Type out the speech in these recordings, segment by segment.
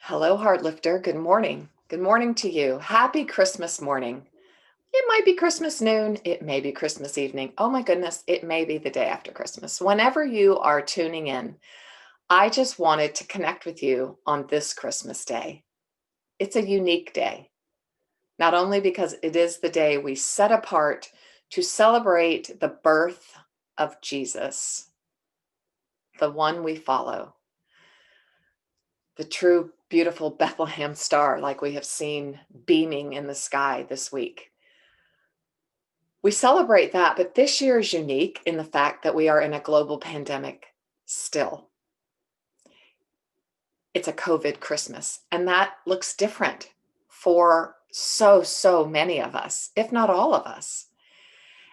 Hello, Heartlifter. Good morning. Good morning to you. Happy Christmas morning. It might be Christmas noon. It may be Christmas evening. Oh my goodness, it may be the day after Christmas. Whenever you are tuning in, I just wanted to connect with you on this Christmas day. It's a unique day, not only because it is the day we set apart to celebrate the birth of Jesus, the one we follow, the true, beautiful Bethlehem star, like we have seen beaming in the sky this week. We celebrate that, but this year is unique in the fact that we are in a global pandemic still. It's a COVID Christmas, and that looks different for so many of us, if not all of us.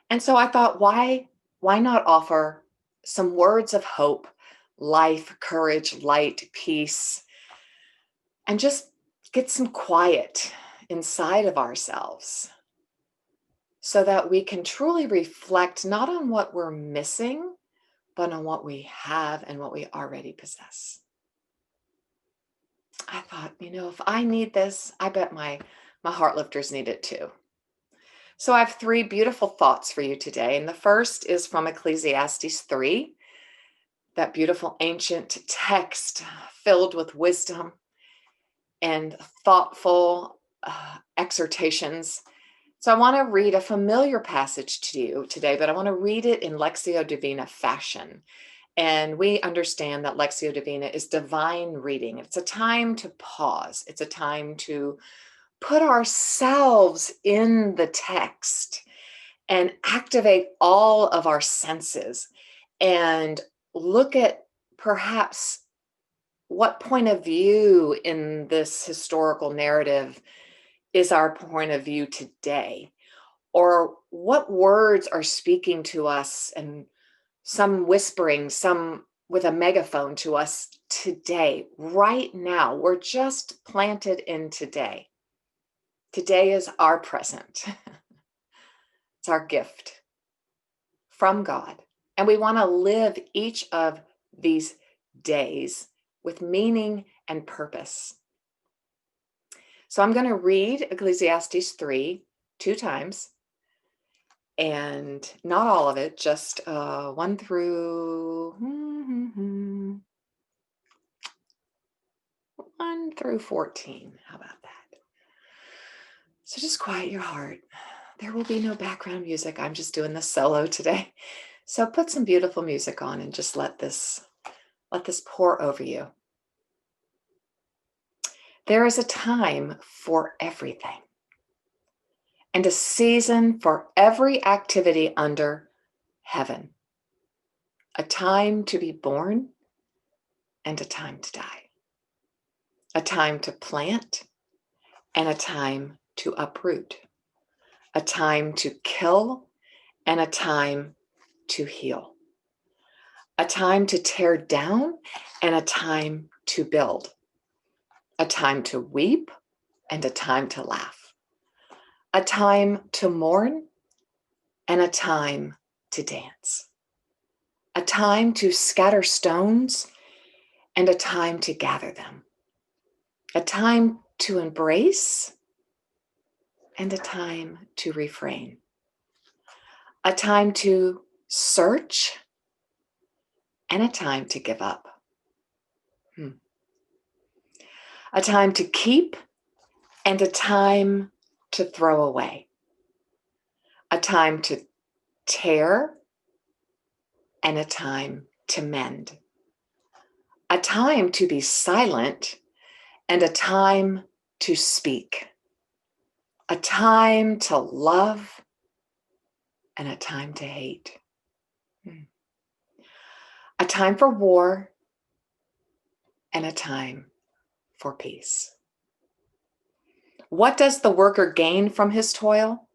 And so I thought, why not offer some words of hope, life, courage, light, peace, and just get some quiet inside of ourselves so that we can truly reflect not on what we're missing, but on what we have and what we already possess. I thought, if I need this, I bet my Heartlifters need it too. So I have three beautiful thoughts for you today. And the first is from Ecclesiastes 3, that beautiful ancient text filled with wisdom and thoughtful exhortations. So I want to read a familiar passage to you today, but I want to read it in Lectio Divina fashion. And we understand that Lectio Divina is divine reading. It's a time to pause. It's a time to put ourselves in the text and activate all of our senses and look at perhaps what point of view in this historical narrative is our point of view today, or what words are speaking to us, and some whispering, some with a megaphone to us today, right now. We're just planted in today. Today is our present. It's our gift from God. And we want to live each of these days with meaning and purpose. So I'm going to read Ecclesiastes 3 2 times, and not all of it, just 1 through 1 through 14. How about that? So just quiet your heart. There will be no background music. I'm just doing this solo today. So put some beautiful music on and just let this pour over you. There is a time for everything, and a season for every activity under heaven. A time to be born and a time to die. A time to plant and a time to uproot. A time to kill and a time to heal. A time to tear down and a time to build. A time to weep and a time to laugh. A time to mourn and a time to dance. A time to scatter stones and a time to gather them. A time to embrace and a time to refrain. A time to search and a time to give up. A time to keep and a time to throw away. A time to tear and a time to mend. A time to be silent and a time to speak. A time to love and a time to hate. A time for war and a time for peace. What does the worker gain from his toil?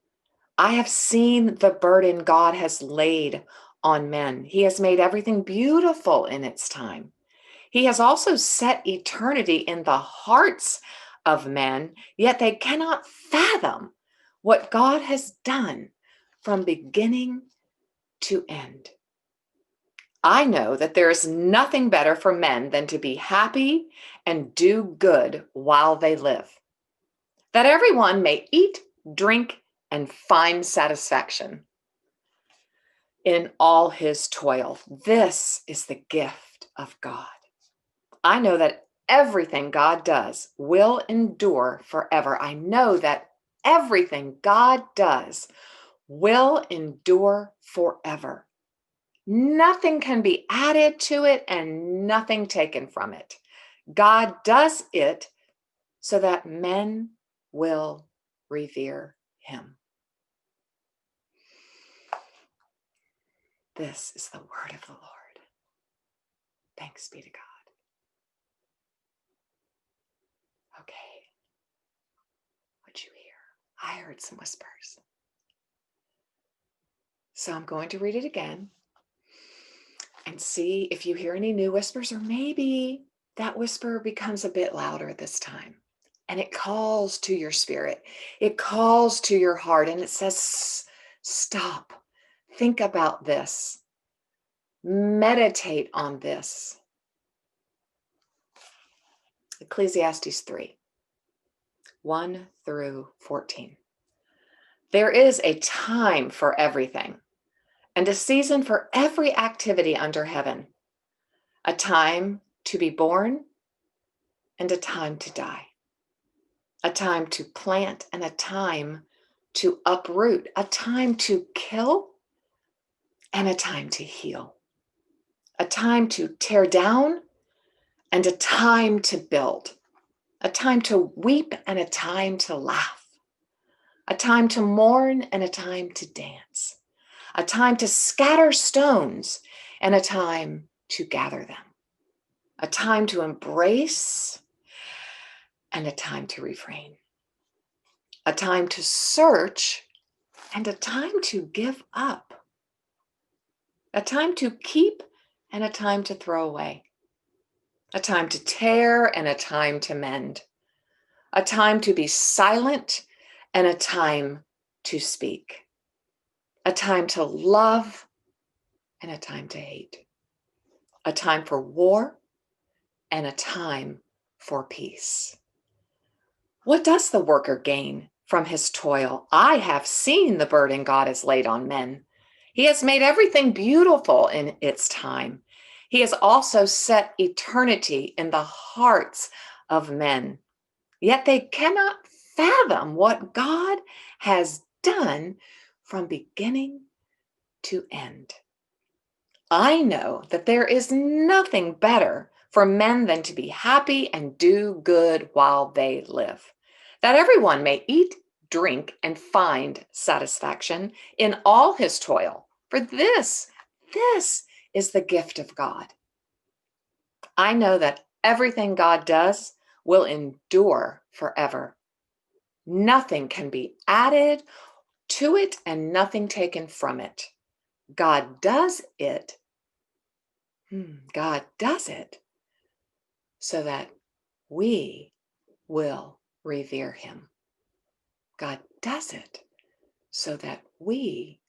I have seen the burden God has laid on men. He has made everything beautiful in its time. He has also set eternity in the hearts of men, yet they cannot fathom what God has done from beginning to end. I know that there is nothing better for men than to be happy and do good while they live, that everyone may eat, drink, and find satisfaction in all his toil. This is the gift of God. I know that everything God does will endure forever. I know that everything God does will endure forever. Nothing can be added to it and nothing taken from it. God does it so that men will revere him. This is the word of the Lord. Thanks be to God. Okay. What'd you hear? I heard some whispers. So I'm going to read it again and see if you hear any new whispers, or maybe that whisper becomes a bit louder this time. And it calls to your spirit. It calls to your heart and it says, stop, think about this, meditate on this. Ecclesiastes 3, 1 through 14. There is a time for everything and a season for every activity under heaven, a time to be born and a time to die, a time to plant and a time to uproot, a time to kill and a time to heal, a time to tear down and a time to build, a time to weep and a time to laugh, a time to mourn and a time to dance, a time to scatter stones and a time to gather them, a time to embrace and a time to refrain, a time to search and a time to give up, a time to keep and a time to throw away, a time to tear and a time to mend, a time to be silent and a time to speak, a time to love and a time to hate, a time for war and a time for peace. What does the worker gain from his toil? I have seen the burden God has laid on men. He has made everything beautiful in its time. He has also set eternity in the hearts of men. Yet they cannot fathom what God has done from beginning to end. I know that there is nothing better for men than to be happy and do good while they live, that everyone may eat, drink, and find satisfaction in all his toil. For this is the gift of God. I know that everything God does will endure forever. Nothing can be added to it and nothing taken from it. God does it. God does it so that we will revere him. God does it so that we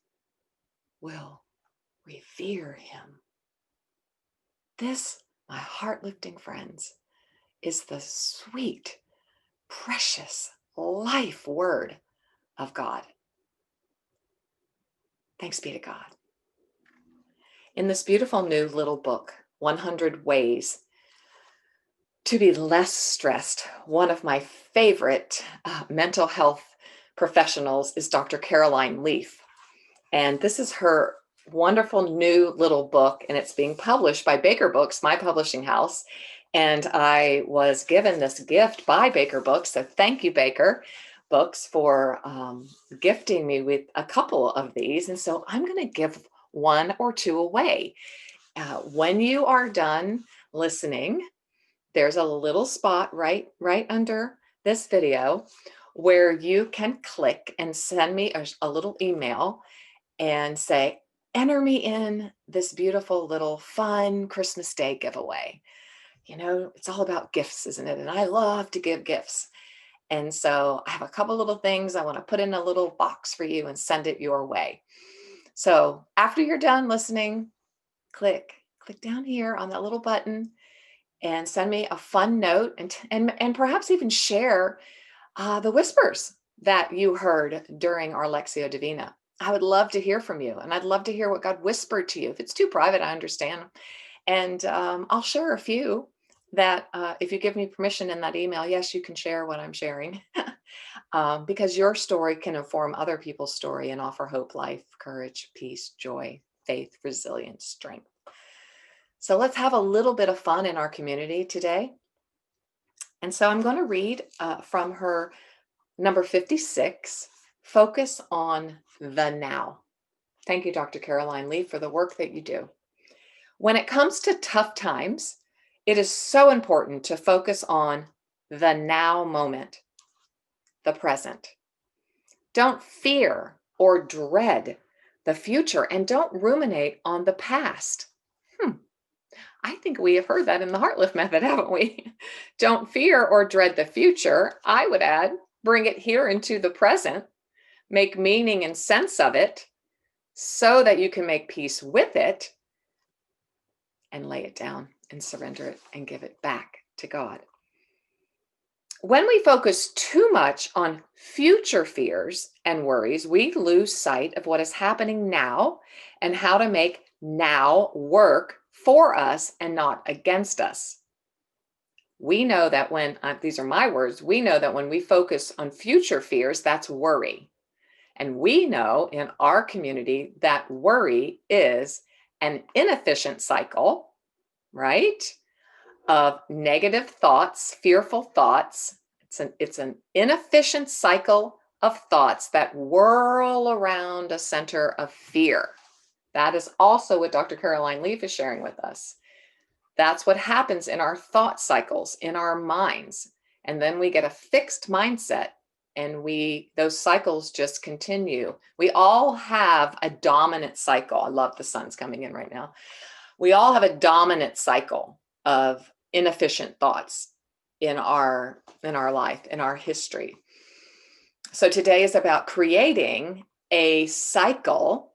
will revere him. This, my heart-lifting friends, is the sweet, precious life word of God. Thanks be to God. In this beautiful new little book, 100 Ways to Be Less Stressed, one of my favorite mental health professionals is Dr. Caroline Leaf. And this is her wonderful new little book, and it's being published by Baker Books, my publishing house. And I was given this gift by Baker Books. So thank you, Baker Books, for gifting me with a couple of these. And so I'm going to give one or two away. When you are done listening, there's a little spot right under this video where you can click and send me a little email and say, enter me in this beautiful little fun Christmas Day giveaway. You know, it's all about gifts, isn't it? And I love to give gifts. And so I have a couple little things I want to put in a little box for you and send it your way. So after you're done listening, click click down here on that little button and send me a fun note and perhaps even share the whispers that you heard during our Lectio Divina. I would love to hear from you, and I'd love to hear what God whispered to you. If it's too private, I understand. And I'll share a few that if you give me permission in that email, yes, you can share what I'm sharing. Because your story can inform other people's story and offer hope, life, courage, peace, joy, faith, resilience, strength. So let's have a little bit of fun in our community today. And so I'm going to read from her number 56, Focus on the Now. Thank you, Dr. Caroline Lee, for the work that you do. When it comes to tough times, it is so important to focus on the now moment, the present. Don't fear or dread the future, and don't ruminate on the past. I think we have heard that in the Heartlift method, haven't we? Don't fear or dread the future. I would add, bring it here into the present, make meaning and sense of it so that you can make peace with it and lay it down and surrender it and give it back to God. When we focus too much on future fears and worries, we lose sight of what is happening now and how to make now work for us and not against us. We know that when, these are my words, we know that when we focus on future fears, that's worry. And we know in our community that worry is an inefficient cycle, right? Of negative thoughts, fearful thoughts. It's an inefficient cycle of thoughts that whirl around a center of fear. That is also what Dr. Caroline Leaf is sharing with us. That's what happens in our thought cycles, in our minds. And then we get a fixed mindset and those cycles just continue. We all have a dominant cycle. I love the sun's coming in right now. We all have a dominant cycle of inefficient thoughts in our life, in our history. So today is about creating a cycle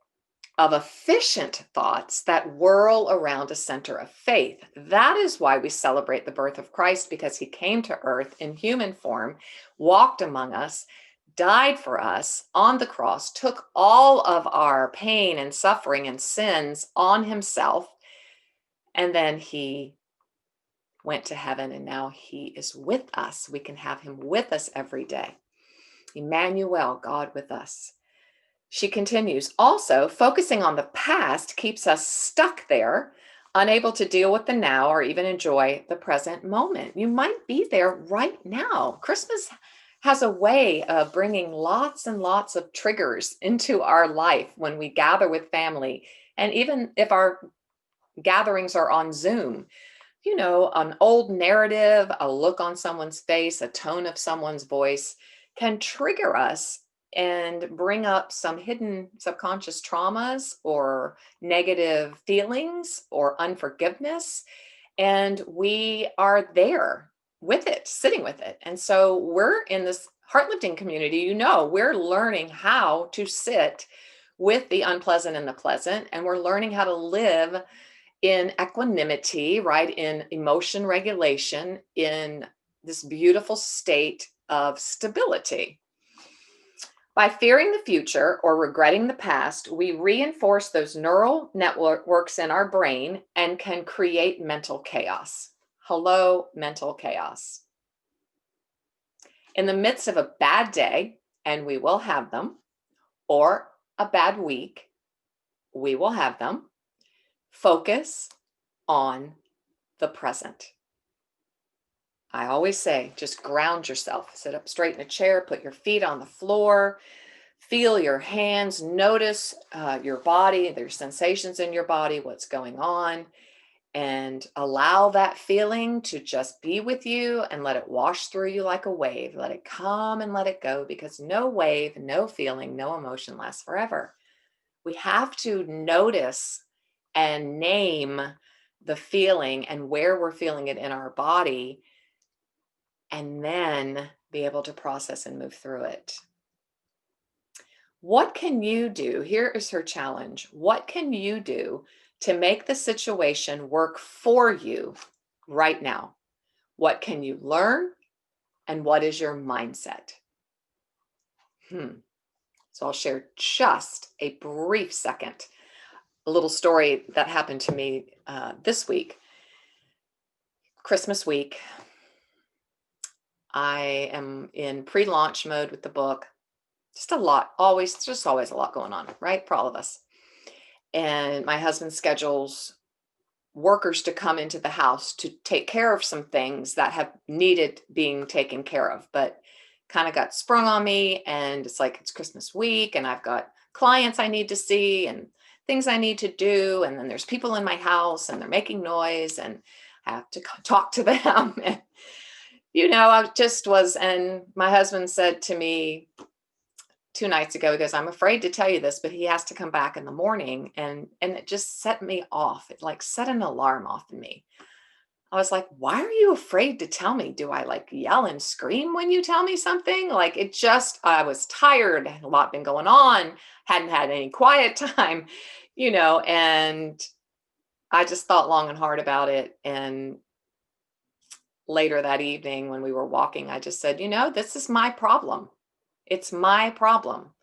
of efficient thoughts that whirl around a center of faith. That is why we celebrate the birth of Christ, because he came to earth in human form, walked among us, died for us on the cross, took all of our pain and suffering and sins on himself, and then he went to heaven, and now he is with us. We can have him with us every day. Emmanuel, God with us. She continues, also, focusing on the past keeps us stuck there, unable to deal with the now or even enjoy the present moment. You might be there right now. Christmas has a way of bringing lots and lots of triggers into our life when we gather with family. And even if our gatherings are on Zoom, you know, an old narrative, a look on someone's face, a tone of someone's voice can trigger us and bring up some hidden subconscious traumas or negative feelings or unforgiveness. And we are there with it, sitting with it. And so we're in this heartlifting community, you know, we're learning how to sit with the unpleasant and the pleasant, and we're learning how to live in equanimity, right? In emotion regulation, in this beautiful state of stability. By fearing the future or regretting the past, we reinforce those neural networks in our brain and can create mental chaos. Hello, mental chaos. In the midst of a bad day, and we will have them, or a bad week, we will have them, focus on the present. I always say, just ground yourself. Sit up straight in a chair, put your feet on the floor, feel your hands, notice your body, there's sensations in your body, what's going on, and allow that feeling to just be with you and let it wash through you like a wave. Let it come and let it go, because no wave, no feeling, no emotion lasts forever. We have to notice and name the feeling and where we're feeling it in our body, and then be able to process and move through it. What can you do? Here is her challenge. What can you do to make the situation work for you right now? What can you learn? And what is your mindset? So I'll share just a brief second. A little story that happened to me this week, Christmas week. I am in pre-launch mode with the book. Just a lot, just always a lot going on, right? For all of us. And my husband schedules workers to come into the house to take care of some things that have needed being taken care of, but kind of got sprung on me. And it's like, it's Christmas week and I've got clients I need to see and things I need to do. And then there's people in my house and they're making noise and I have to talk to them. And, I just was, and my husband said to me 2 nights ago, he goes, I'm afraid to tell you this, but he has to come back in the morning. And it just set me off. It like set an alarm off in me. I was like, why are you afraid to tell me? Do I like yell and scream when you tell me something? Like I was tired, a lot been going on, hadn't had any quiet time, and I just thought long and hard about it. And later that evening when we were walking, I just said, this is my problem. It's my problem.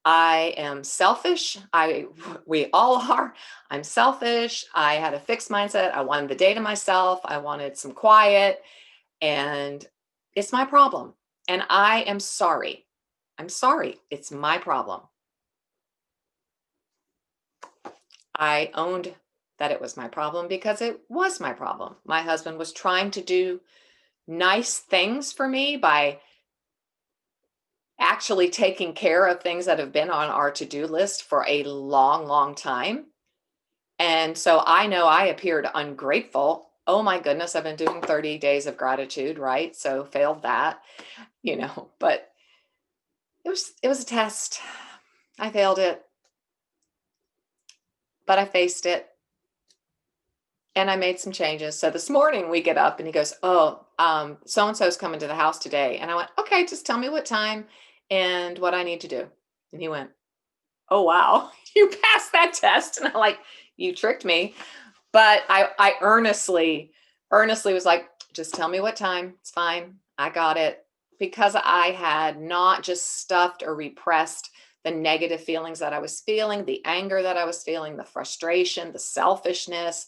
I am selfish. We all are. I'm selfish. I had a fixed mindset. I wanted the day to myself. I wanted some quiet, and it's my problem. And I am sorry. I'm sorry. It's my problem. I owned that it was my problem because it was my problem. My husband was trying to do nice things for me by actually taking care of things that have been on our to-do list for a long, long time. And so I know I appeared ungrateful. Oh my goodness, I've been doing 30 days of gratitude, right? So failed that, but it was a test. I failed it, but I faced it and I made some changes. So this morning we get up and he goes, oh, so-and-so's coming to the house today. And I went, okay, just tell me what time and what I need to do. And he went, oh, wow, you passed that test. And I'm like, you tricked me. But I earnestly was like, just tell me what time. It's fine. I got it. Because I had not just stuffed or repressed the negative feelings that I was feeling, the anger that I was feeling, the frustration, the selfishness.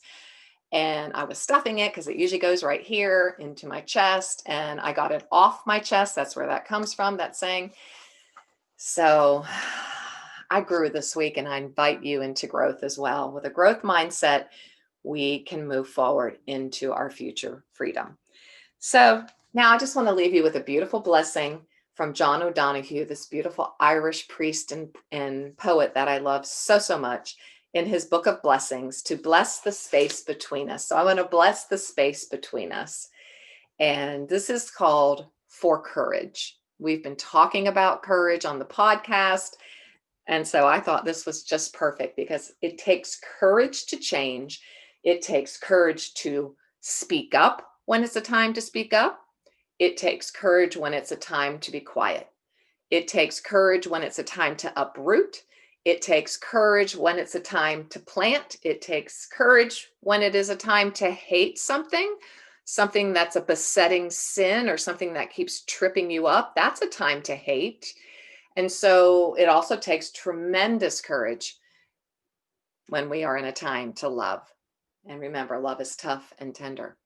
And I was stuffing it because it usually goes right here into my chest. And I got it off my chest. That's where that comes from, that saying. So I grew this week and I invite you into growth as well. With a growth mindset, we can move forward into our future freedom. So now I just want to leave you with a beautiful blessing from John O'Donohue, this beautiful Irish priest and poet that I love so, so much, in his book of blessings, to bless the space between us. So I want to bless the space between us. And this is called For Courage. We've been talking about courage on the podcast. And so I thought this was just perfect because it takes courage to change. It takes courage to speak up when it's a time to speak up. It takes courage when it's a time to be quiet. It takes courage when it's a time to uproot. It takes courage when it's a time to plant. It takes courage when it is a time to hate something that's a besetting sin or something that keeps tripping you up. That's a time to hate. And so it also takes tremendous courage when we are in a time to love. And remember, love is tough and tender.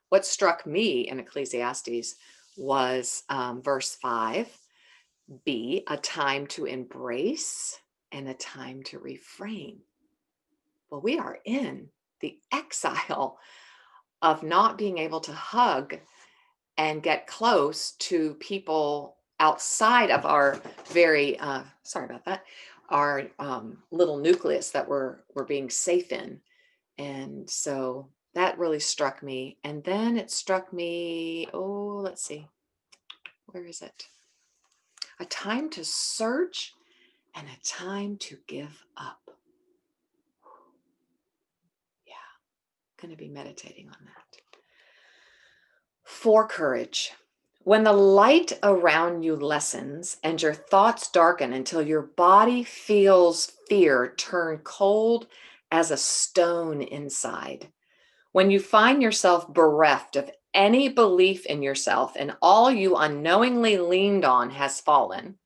What struck me in Ecclesiastes was verse 5, be a time to embrace and a time to refrain. Well, we are in the exile of not being able to hug and get close to people outside of our very, sorry about that, our little nucleus that we're being safe in. And so that really struck me. And then it struck me, let's see, where is it? A time to search and a time to give up. Yeah, going to be meditating on that. For courage. When the light around you lessens and your thoughts darken until your body feels fear turn cold as a stone inside. When you find yourself bereft of any belief in yourself and all you unknowingly leaned on has fallen,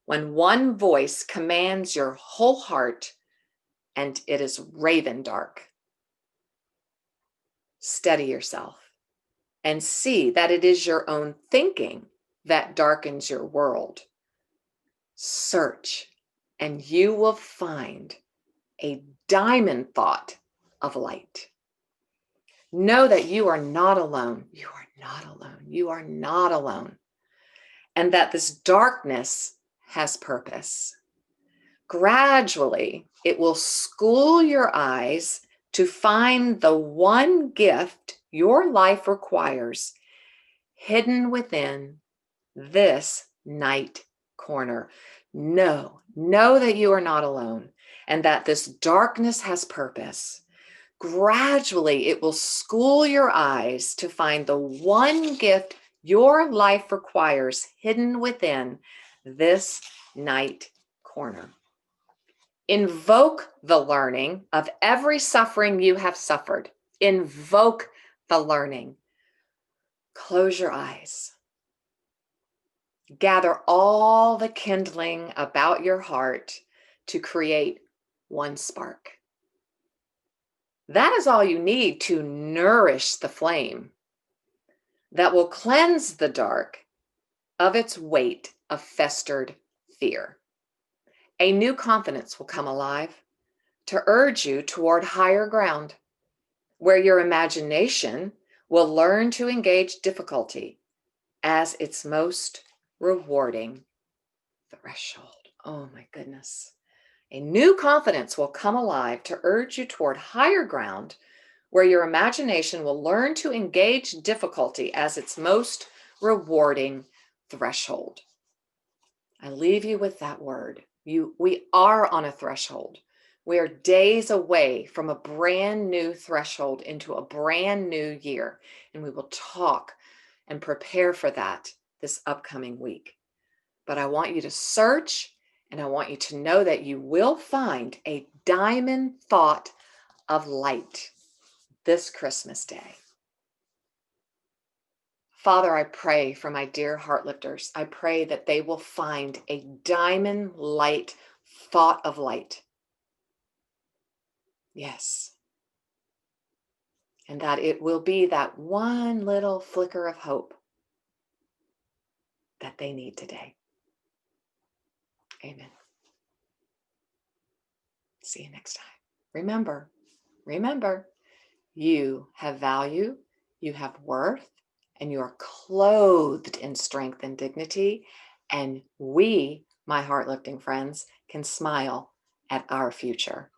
when one voice commands your whole heart and it is raven dark, steady yourself and see that it is your own thinking that darkens your world. Search and you will find a diamond thought of light. Know that you are not alone. You are not alone. You are not alone. And that this darkness has purpose. Gradually, it will school your eyes to find the one gift your life requires hidden within this night corner. Know that you are not alone and that this darkness has purpose. Gradually, it will school your eyes to find the one gift your life requires hidden within this night corner. Invoke the learning of every suffering you have suffered. Invoke the learning. Close your eyes. Gather all the kindling about your heart to create one spark. That is all you need to nourish the flame that will cleanse the dark of its weight of festered fear. A new confidence will come alive to urge you toward higher ground, where your imagination will learn to engage difficulty as its most rewarding threshold. Oh my goodness. A new confidence will come alive to urge you toward higher ground, where your imagination will learn to engage difficulty as its most rewarding threshold. I leave you with that word. We are on a threshold. We are days away from a brand new threshold into a brand new year, and we will talk and prepare for that this upcoming week. But I want you to search, and I want you to know that you will find a diamond thought of light this Christmas day. Father, I pray for my dear Heartlifters. I pray that they will find a diamond light thought of light. Yes. And that it will be that one little flicker of hope that they need today. Amen. See you next time. Remember, you have value, you have worth, and you are clothed in strength and dignity. And we, my heart-lifting friends, can smile at our future.